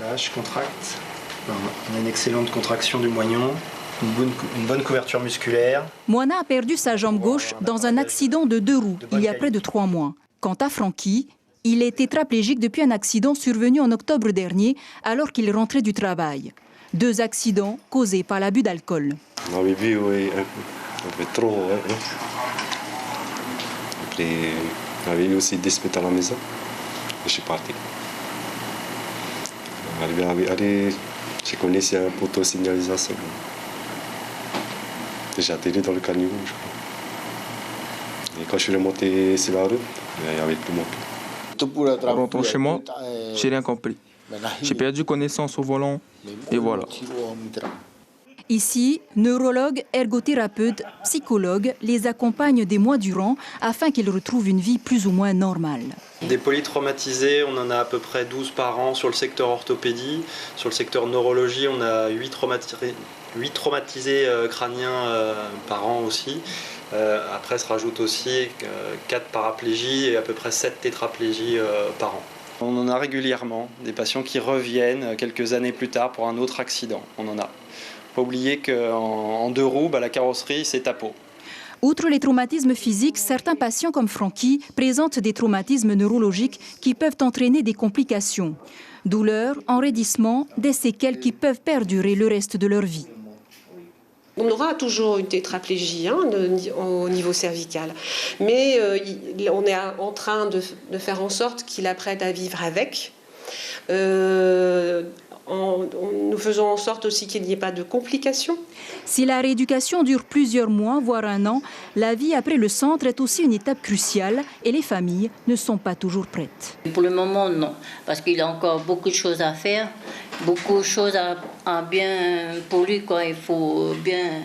Là, je contracte. On a une excellente contraction du moignon, une bonne couverture musculaire. Moana a perdu sa jambe gauche dans un accident de 2 roues il y a près de 3 mois. Quant à Francky, il est tétraplégique depuis un accident survenu en octobre dernier alors qu'il rentrait du travail. 2 accidents causés par l'abus d'alcool. On avait bu, oui, un peu trop. Ouais. Après, on avait eu aussi des spectacles à la maison. Et je suis parti. Allez, j'ai connu un poteau de signalisation. J'ai atterri dans le caniveau. Et quand je suis remonté sur la route, il n'y avait plus mon pied. En rentrant chez moi, j'ai rien compris. J'ai perdu connaissance au volant et voilà. Ici, neurologues, ergothérapeutes, psychologues les accompagnent des mois durant afin qu'ils retrouvent une vie plus ou moins normale. Des polytraumatisés, on en a à peu près 12 par an sur le secteur orthopédie. Sur le secteur neurologie, on a 8 traumatisés crâniens par an aussi. Après se rajoutent aussi 4 paraplégies et à peu près 7 tétraplégies par an. On en a régulièrement des patients qui reviennent quelques années plus tard pour un autre accident. On en a. Faut pas oublier qu'en 2 roues, la carrosserie, c'est à peau. Outre les traumatismes physiques, certains patients comme Francky présentent des traumatismes neurologiques qui peuvent entraîner des complications. Douleurs, enraidissements, des séquelles qui peuvent perdurer le reste de leur vie. On aura toujours une tétraplégie au niveau cervical, mais on est en train de faire en sorte qu'il apprenne à vivre avec. Nous faisons en sorte aussi qu'il n'y ait pas de complications. Si la rééducation dure plusieurs mois, voire 1 an, la vie après le centre est aussi une étape cruciale et les familles ne sont pas toujours prêtes. Pour le moment, non, parce qu'il a encore beaucoup de choses à faire, beaucoup de choses à bien pour lui, quoi. Il faut bien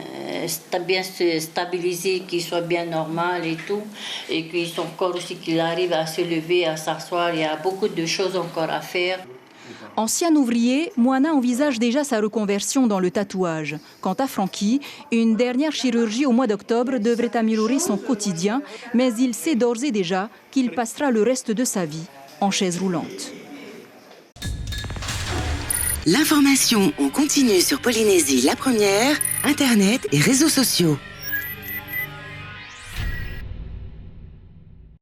se stabiliser, qu'il soit bien normal et tout, et que son corps aussi, qu'il arrive à se lever, à s'asseoir. Il y a beaucoup de choses encore à faire. Ancien ouvrier, Moana envisage déjà sa reconversion dans le tatouage. Quant à Francky, une dernière chirurgie au mois d'octobre devrait améliorer son quotidien, mais il sait d'ores et déjà qu'il passera le reste de sa vie en chaise roulante. L'information en continu sur Polynésie la première, Internet et réseaux sociaux.